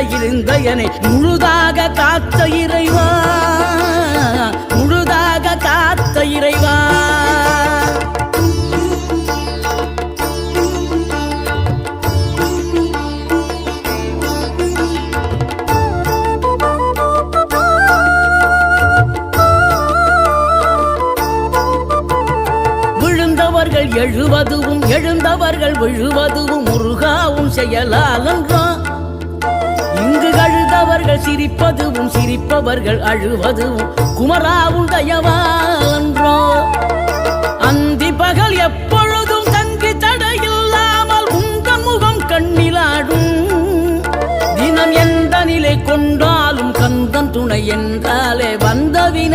இருந்தயனை முழுதாக காத்த இறைவா, முழுதாக காத்த இறைவா. விழுந்தவர்கள் எழுவதுவும் எழுந்தவர்கள் விழுவதுவும் முருகாவும் செயலாலன்றோ. இங்கு அழுதவர்கள் சிரிப்பதுவும் சிரிப்பவர்கள் அழுவதுவும் குமராவும் தயவாலன்றோ. அந்தி பகல் எப்பொழுதும் தங்கி தடையில்லாமல் உங்கள் முகம் கண்ணிலாடும். தினம் எந்த நிலை கொண்டாலும் கந்தன் துணை என்றாலே வந்த வினை